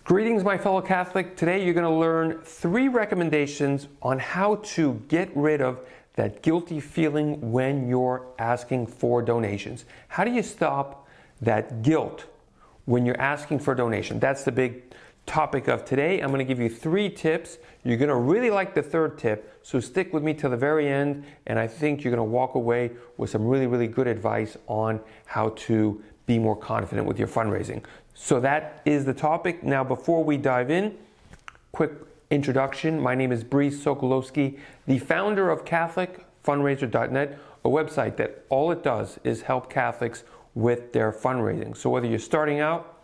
Greetings, my fellow Catholic. Today you're going to learn 3 recommendations on how to get rid of that guilty feeling when you're asking for donations. How do you stop that guilt when you're asking for a donation? That's the big topic of today. I'm going to give you 3 tips. You're going to really like the 3rd tip, so stick with me till the very end, and I think you're going to walk away with some really good advice on how to be more confident with your fundraising. So that is the topic. Now, before we dive in, quick introduction. My name is Brice Sokolowski, the founder of CatholicFundraiser.net, a website that all it does is help Catholics with their fundraising. So whether you're starting out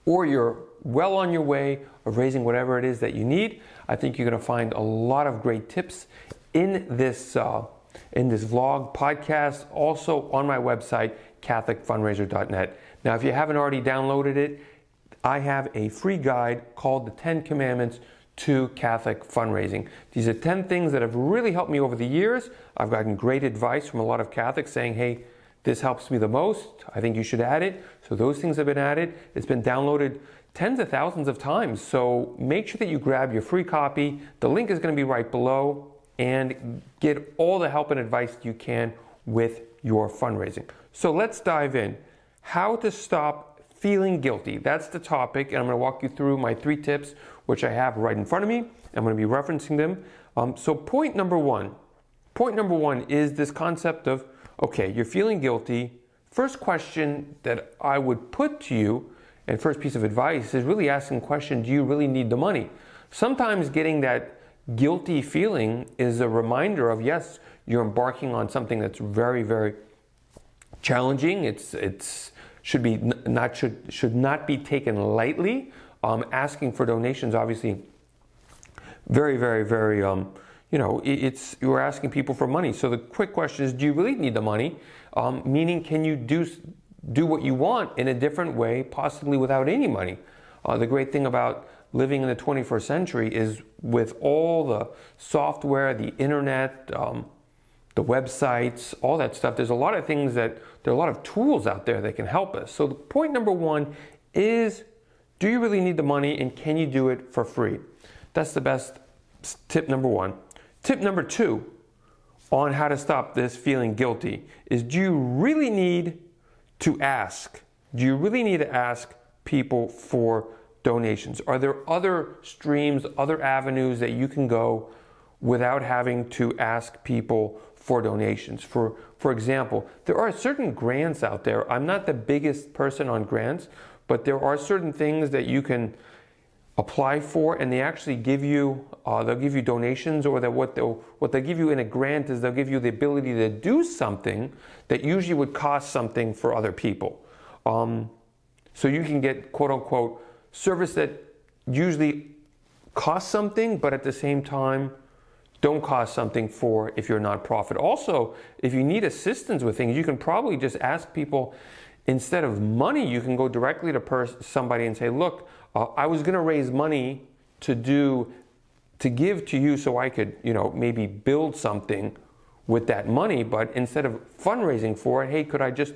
or you're well on your way of raising whatever it is that you need, I think you're going to find a lot of great tips in this vlog podcast, also on my website, CatholicFundraiser.net. Now, if you haven't already downloaded it, I have a free guide called the 10 Commandments to Catholic Fundraising. These are 10 things that have really helped me over the years. I've gotten great advice from a lot of Catholics saying, hey, this helps me the most. I think you should add it. So those things have been added. It's been downloaded tens of thousands of times. So make sure that you grab your free copy. The link is going to be right below, and get all the help and advice you can with your fundraising. So let's dive in. How to stop feeling guilty. That's the topic, and I'm going to walk you through my 3 tips, which I have right in front of me. I'm going to be referencing them. So point number one is this concept of, okay, you're feeling guilty. First question that I would put to you, and first piece of advice, is really asking the question, do you really need the money? Sometimes getting that guilty feeling is a reminder of, yes, you're embarking on something that's very challenging. It should not be taken lightly. Asking for donations, obviously, very you're asking people for money. So the quick question is, do you really need the money? Meaning, can you do what you want in a different way, possibly without any money? The great thing about living in the 21st century is, with all the software, the internet, the websites, all that stuff, there's a lot of things there are a lot of tools out there that can help us. So the point number 1 is, do you really need the money, and can you do it for free? That's the best tip number 1. Tip number 2 on how to stop this feeling guilty is, do you really need to ask? Do you really need to ask people for donations? Are there other streams, other avenues that you can go without having to ask people for donations? For example, there are certain grants out there. I'm not the biggest person on grants, but there are certain things that you can apply for, and they actually give you, they'll give you donations, or what they'll give you in a grant is they'll give you the ability to do something that usually would cost something for other people. So you can get, quote unquote, service that usually costs something, but at the same time don't cost something for if you're a nonprofit. Also, if you need assistance with things, you can probably just ask people, instead of money, you can go directly to somebody and say, look, I was going to raise money to give to you so I could, maybe build something with that money, but instead of fundraising for it, hey, could I just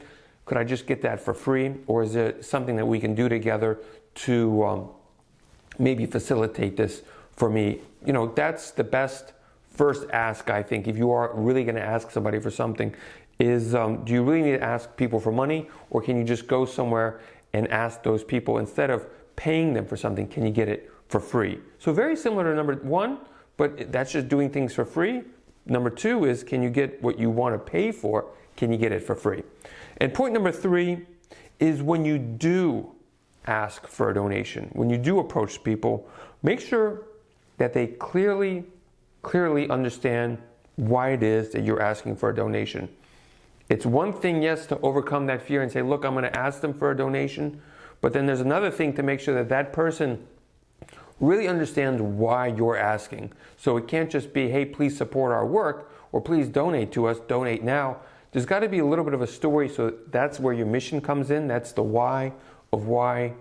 get that for free? Or is there something that we can do together to maybe facilitate this for me? That's the best first ask, I think, if you are really going to ask somebody for something, is do you really need to ask people for money, or can you just go somewhere and ask those people, instead of paying them for something, can you get it for free? So very similar to number 1, but that's just doing things for free. Number 2 is, can you get what you want to pay for? Can you get it for free? And point number 3 is, when you do ask for a donation, when you do approach people, make sure that they clearly understand why it is that you're asking for a donation. It's one thing, yes, to overcome that fear and say, look, I'm going to ask them for a donation. But then there's another thing to make sure that person really understands why you're asking. So it can't just be, hey, please support our work, or please donate to us, donate now. There's got to be a little bit of a story, so that's where your mission comes in. That's the why of why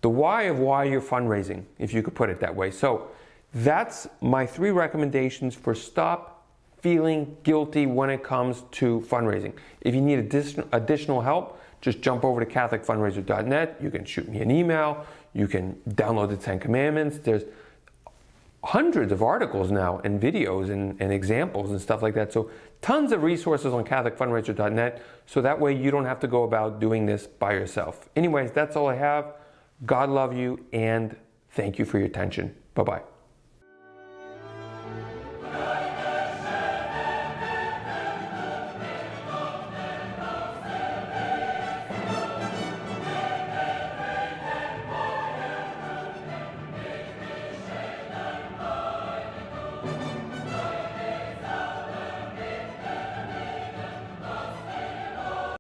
you're fundraising, if you could put it that way. So that's my 3 recommendations for stop feeling guilty when it comes to fundraising. If you need additional help, just jump over to CatholicFundraiser.net. You can shoot me an email. You can download the 10 Commandments. There's hundreds of articles now and videos and examples and stuff like that. So tons of resources on CatholicFundraiser.net, so that way you don't have to go about doing this by yourself. Anyways, that's all I have. God love you, and thank you for your attention. Bye-bye.